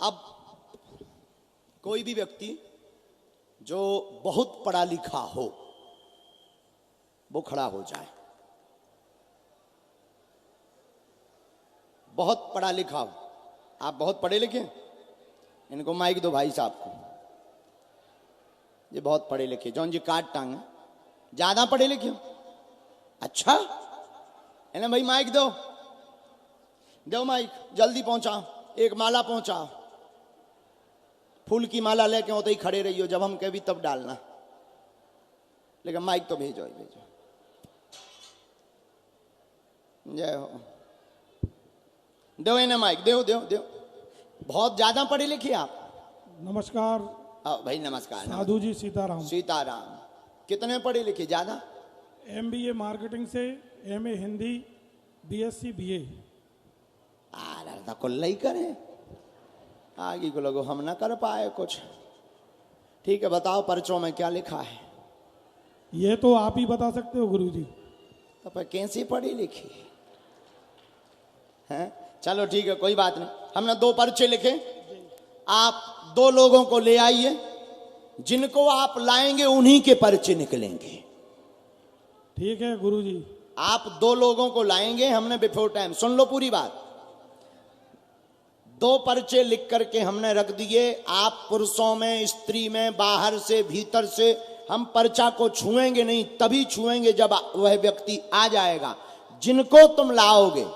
अब कोई भी व्यक्ति जो बहुत पढ़ा लिखा हो वो खड़ा हो जाए। बहुत पढ़ा लिखा हो, आप बहुत पढ़े लिखे, इनको माइक दो भाई साहब को। ये बहुत पढ़े लिखे, जौन जी काट टांग ज्यादा पढ़े लिखे। अच्छा इन्हें भाई माइक दो, दो माइक, जल्दी पहुंचाओ, एक माला पहुंचाओ। फूल की माला लेके होते ही खड़े रहियो, जब हम कभी तब डालना, लेकिन माइक तो भेजो ही भेजो। जय हो, दो इन्हें माइक, दो दो दो। बहुत ज्यादा पढ़े लिखे आप। नमस्कार भाई नमस्कार। साधु जी सीताराम। सीताराम। कितने पढ़े लिखे? ज्यादा? MBA मार्केटिंग से, MA हिंदी, BSc BA। तो कुल्ला ही करें, आगे को लोगों हम ना कर पाए कुछ। ठीक है, बताओ पर्चों में क्या लिखा है? ये तो आप ही बता सकते हो गुरुजी। तो पर कैसे पढ़ी लिखी हैं? चलो ठीक है, कोई बात नहीं। हमने 2 पर्चे लिखे, आप 2 लोगों को ले आइए, जिनको आप लाएंगे उन्हीं के पर्चे निकलेंगे। ठीक है गुरुजी। आप 2 लोगों को लाएंगे, हमने बिफोर टाइम, सुन लो पूरी बात, 2 पर्चे लिख करके हमने रख दिए। आप पुरुषों में, स्त्री में, बाहर से, भीतर से, हम पर्चा को छुएंगे नहीं, तभी छुएंगे जब वह व्यक्ति आ जाएगा। जिनको तुम लाओगे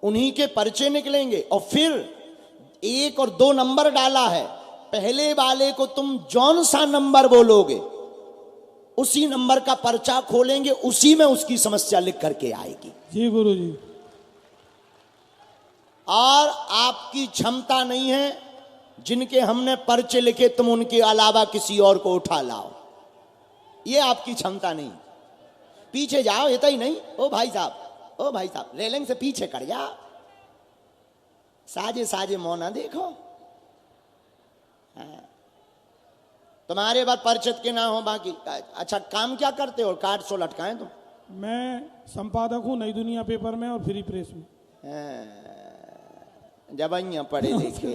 उन्हीं के पर्चे निकलेंगे। और फिर 1 और 2 नंबर डाला है, पहले वाले को तुम जौन सा नंबर बोलोगे उसी नंबर का पर्चा खोलेंगे, उसी में उसकी समस्या लिख करके आएगी। जी गुरुजी। और आपकी क्षमता नहीं है, जिनके हमने पर्चे लिखे तुम उनके अलावा किसी और को उठा लाओ, ये आपकी क्षमता नहीं। पीछे जाओ, इतना ही नहीं। ओ भाई साहब, ओ भाई साहब, रेलिंग से पीछे कर जाओ, साजे साजे मौना देखो। तुम्हारे बाद परिचित के ना हो बाकी। अच्छा काम क्या करते हो? कार्ड सो लटकाएं तुम? मैं संपादक हूँ नई दुनिया पेपर में और फ्री प्रेस में। जबैया पढ़े लिखे,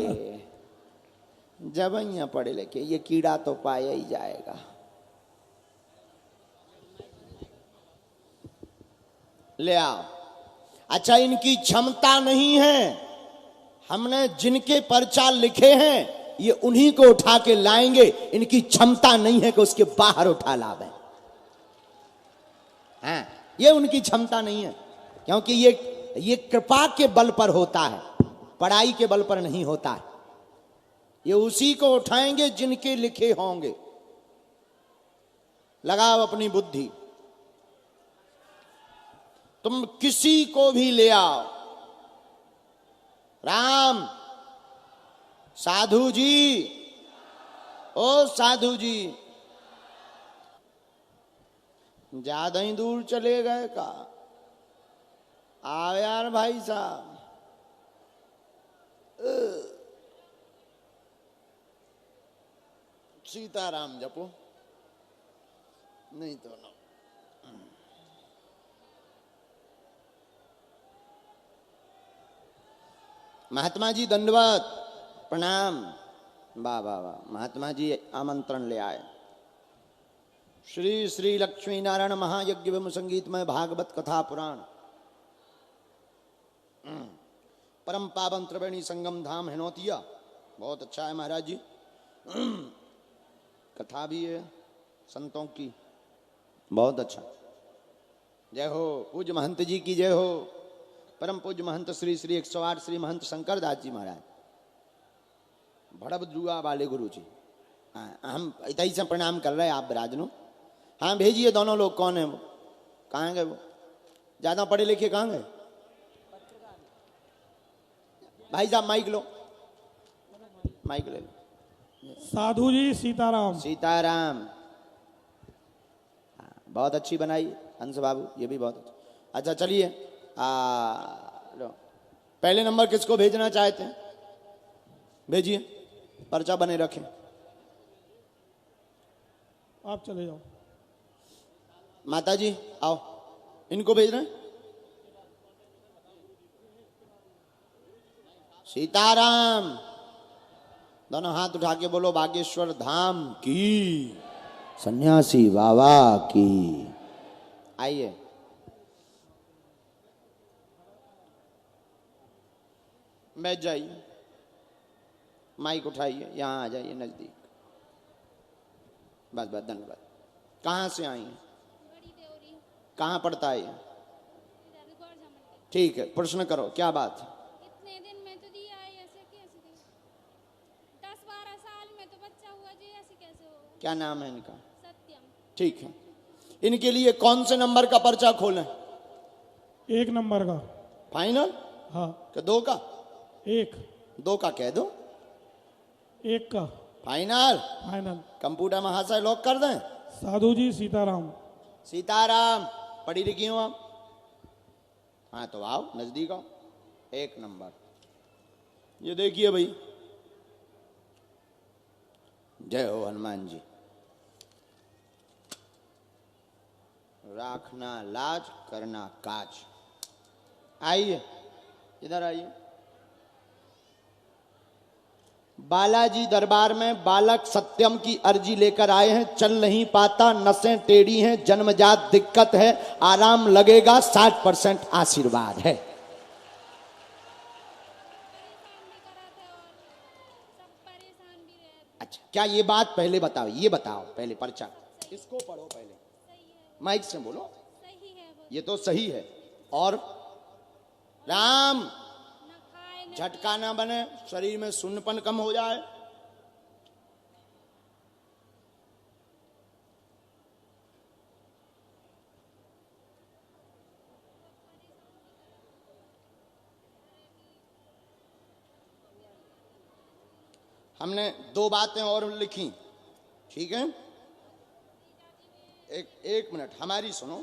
जबैया पढ़े लिखे, ये कीड़ा तो पाया ही जाएगा। ले आओ। अच्छा इनकी क्षमता नहीं है, हमने जिनके पर्चा लिखे हैं ये उन्हीं को उठा के लाएंगे। इनकी क्षमता नहीं है कि उसके बाहर उठा लावे। हाँ, ये उनकी क्षमता नहीं है, क्योंकि ये कृपा के बल पर होता है, पढ़ाई के बल पर नहीं होता है। ये उसी को उठाएंगे जिनके लिखे होंगे। लगाओ अपनी बुद्धि, तुम किसी को भी ले आओ। राम, साधु जी, ओ साधु जी, ज्यादा ही दूर चले गए का? आओ यार भाई साहब। सीताराम जपो, नहीं तो ना। महात्मा जी दंडवत प्रणाम। वाह वाह वाह, महात्मा जी आमंत्रण ले आए। श्री श्री लक्ष्मी नारायण महायज्ञ एवं संगीतमय भागवत कथा पुराण परम पावन त्रिवेणी संगम धाम हिनौतिया। बहुत अच्छा है महाराज जी, कथा भी है संतों की, बहुत अच्छा। जय हो पूज्य महंत जी की जय हो। परम पूज्य महंत श्री श्री 108 श्री महंत शंकर दास जी महाराज, भड़बद्रुआ वाले गुरु जी। हाँ, हम इतना से प्रणाम कर रहे हैं, आप विराजनो। हाँ भेजिए दोनों लोग। कौन है वो? कहाँ गए वो? ज्यादा पढ़े लिखे कहाँ गए? भाई साहब माइक लो, माइक ले लो। साधु जी सीताराम। सीताराम। हाँ, बहुत अच्छी बनाई हंस बाबू, ये भी बहुत अच्छा। अच्छा चलिए, लो पहले नंबर किसको भेजना चाहते हैं? भेजिए, पर्चा बने रखें। आप चले जाओ। माता जी आओ, इनको भेज रहे हैं। सीताराम। दोनों हाथ उठा के बोलो बागेश्वर धाम की, सन्यासी बाबा की। आइए, बैठ जाइए, माइक उठाइए, यहाँ आ जाइए नजदीक। बस बस, धन्यवाद। कहाँ से आई हैं? कहाँ पड़ता है ये? ठीक है, प्रश्न करो, क्या बात है? इतने दिन में तो दिया है, ऐसे कैसे दी? 10-12 साल में तो बच्चा हुआ जी, ऐसे कैसे होगा? क्या नाम है इनका? सत्यम। ठीक है, इनके लिए कौन से नंबर का पर्चा खोलें? 1 नंबर का। फाइनल? हाँ, कि 2 का? 1। 2 का कह दो। 1 का फाइनल? फाइनल। कंप्यूटर महाशय लॉक कर दें। साधु जी सीताराम। सीताराम, पढ़ी लिखी हो आप? हाँ तो आओ नजदीक आओ। 1 नंबर, ये देखिए भाई। जय हो हनुमान जी। राखना लाज, करना काज। आइए, इधर आइए। बालाजी दरबार में बालक सत्यम की अर्जी लेकर आए हैं। चल नहीं पाता, नसें टेढ़ी हैं, जन्मजात दिक्कत है, आराम लगेगा, 60% आशीर्वाद है। परेशान भी रहे। अच्छा, क्या ये बात पहले बताओ, ये बताओ पहले पर्चा, इसको पढ़ो पहले, माइक से बोलो। सही है वो। ये तो सही है। और राम, न खाए न झटका ना बने, शरीर में सुन्नपन कम हो जाए। हमने 2 बातें और लिखी, ठीक है? एक मिनट हमारी सुनो,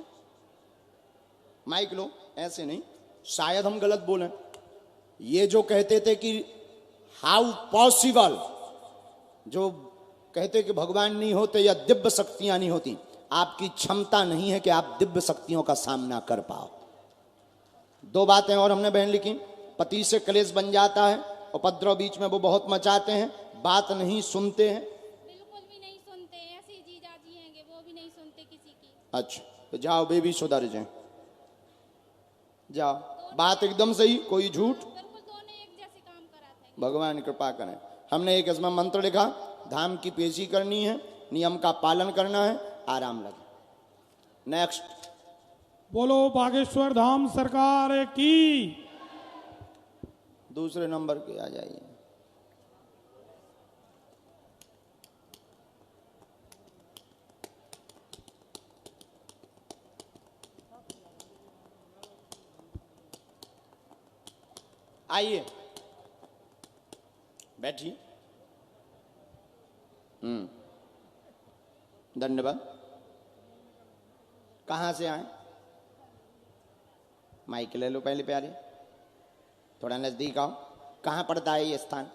माइक लो, ऐसे नहीं, शायद हम गलत बोलें। ये जो कहते थे कि हाउ पॉसिबल, जो कहते कि भगवान नहीं होते या दिव्य शक्तियां नहीं होती, आपकी क्षमता नहीं है कि आप दिव्य शक्तियों का सामना कर पाओ। 2 बातें और हमने बहन लिखी। पति से कलेश बन जाता है, उपद्रव बीच में वो बहुत मचाते हैं, बात नहीं सुनते हैं। बिल्कुल भी नहीं सुनते। ऐसे ही जीजा जी हैंगे, वो भी नहीं सुनते किसी की। अच्छा, तो जाओ बेबी सुधर जाए, जाओ। बात एकदम सही, कोई झूठ। बिल्कुल दोनों एक जैसे काम कराते हैं। भगवान कृपा करें। हमने एक इसमें मंत्र लिखा, धाम की पेशी करनी है, नियम का पालन करना है, आराम लगे। नेक्स्ट। बोलो बागेश्वर धाम सरकार की। दूसरे नंबर के आ जाइए। आइए, बैठिए। धन्यवाद। कहाँ से आए? माइक ले लो पहले प्यारे, थोड़ा नजदीक आओ। कहाँ पड़ता है ये स्थान?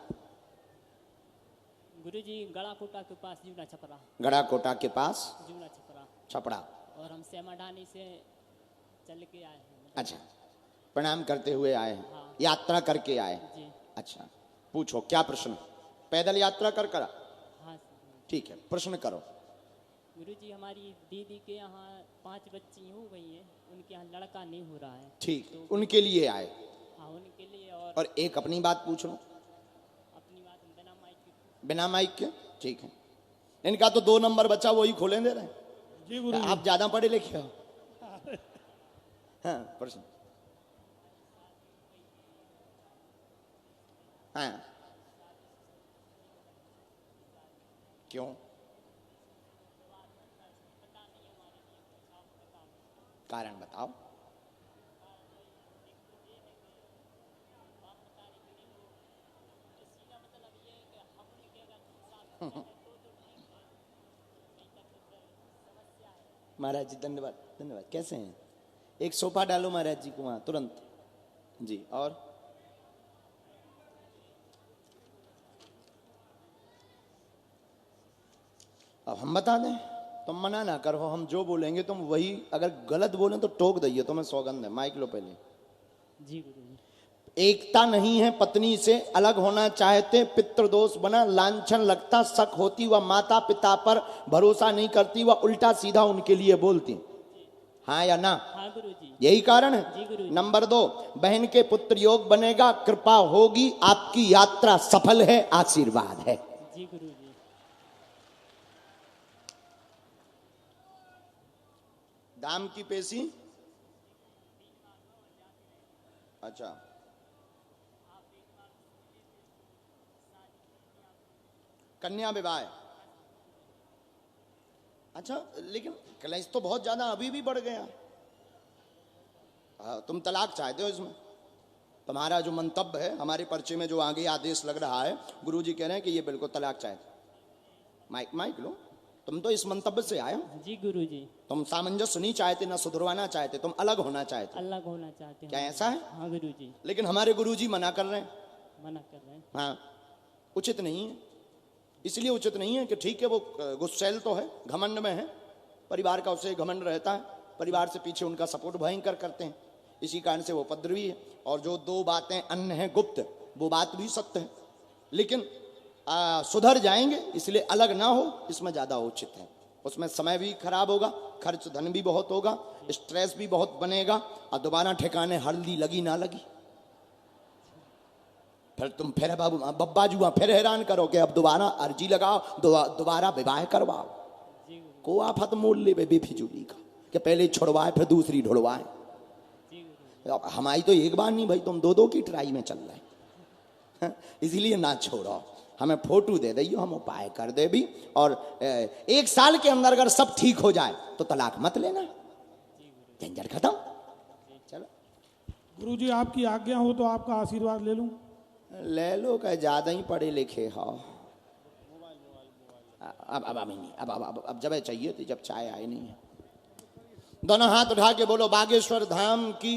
गुरुजी गड़ाकोटा के पास जीवना छपरा। गड़ाकोटा के पास जीवना छपरा। छपड़ा। और हम सेमाडानी से चल के आए हैं। अच्छा, प्रणाम करते हुए आए हैं, हाँ। यात्रा करके आए। जी अच्छा, पूछो क्या प्रश्न? पैदल यात्रा कर करा? हाँ। ठीक है, प्रश्न करो। गुरुजी हमारी दीदी के यहाँ 5 बच्ची हो गई हैं, उनके यहाँ लड़का नहीं हो रहा है। ठीक, उनके लिए आए। हाँ उनके लिए। और एक अपनी बात पूछ लो। अपनी बात हम बिना माइक के। बिना माइक के? ठीक है। इनका तो 2 नंबर बच्चा, वही खोले दे रहे हैं। जी गुरु। आप ज्यादा पढ़े लिखे हो। हाँ, प्रश्न। हाँ, क्यों? कारण बताओ। महाराज जी धन्यवाद, धन्यवाद। कैसे हैं? एक सोफा डालो महाराज जी को वहां तुरंत। जी, और अब हम बता दें, तुम मना ना करो, हम जो बोलेंगे तुम वही, अगर गलत बोलें तो टोक दइए, तुम्हें सौगंध है। माइक लो पहले। जी गुरुजी। एकता नहीं है, पत्नी से अलग होना चाहते, पितृदोष बना, लांछन लगता, शक होती, वह माता पिता पर भरोसा नहीं करती, वह उल्टा सीधा उनके लिए बोलती। हाँ या ना? हाँ गुरुजी। यही कारण जी है। गुरुजी। नंबर 2, बहन के पुत्र योग बनेगा, कृपा होगी, आपकी यात्रा सफल है, आशीर्वाद है। जी गुरुजी। दाम की पेशी, अच्छा, कन्या विवाह, अच्छा, लेकिन क्लेश तो बहुत ज्यादा अभी भी बढ़ गया। तुम तलाक चाहते हो इसमें? तुम्हारा जो मंतव्य है, हमारे पर्चे में जो आगे आदेश लग रहा है, गुरुजी कह रहे हैं कि ये बिल्कुल तलाक चाहते। माइक लो, तुम तो इस मंतव्य से आए हो। जी गुरुजी। तुम सामंजस्य नहीं चाहते, ना सुधरवाना चाहते, तुम अलग होना चाहते। अलग होना चाहते हैं। क्या ऐसा है? हाँ गुरुजी। लेकिन हमारे गुरुजी मना कर रहे हैं। मना कर रहे हैं। हाँ, उचित नहीं है। इसलिए उचित नहीं है कि ठीक है, वो गुस्सैल तो है, घमंड में है, परिवार का उसे घमंड रहता है, परिवार से पीछे उनका सपोर्ट भयंकर करते हैं, इसी कारण से वो उपद्रवी है। और जो 2 बातें अन्य हैं गुप्त, वो बात भी सत्य है, लेकिन सुधर जाएंगे, इसलिए अलग ना हो, इसमें ज्यादा उचित है। उसमें समय भी खराब होगा, खर्च धन भी बहुत होगा, स्ट्रेस भी बहुत बनेगा, और दोबारा ठिकाने हल्दी लगी ना लगी, फिर तुम फिर बब्बा जुआ फिर हैरान करो कि अब दोबारा अर्जी लगाओ, दोबारा विवाह करवाओ। को आफत मोल ले बेफिजूली का, कि पहले छुड़वाए फिर दूसरी ढुड़वाए। हमारी तो एक बार नहीं भाई, तुम 2-2 की ट्राई में चल रहे, इसलिए ना छोड़ो, हमें फोटो दे दियो, हम उपाय कर दे भी, और 1 साल के अंदर अगर सब ठीक हो जाए तो तलाक मत लेना, झंझट खत्म। चलो गुरुजी, आपकी आज्ञा हो तो आपका आशीर्वाद ले लूं? ले लो, क्या ज्यादा ही पढ़े लिखे हो। अब नहीं, अब जब चाहिए तो, जब चाय आई नहीं है। दोनों हाथ उठा के बोलो बागेश्वर धाम की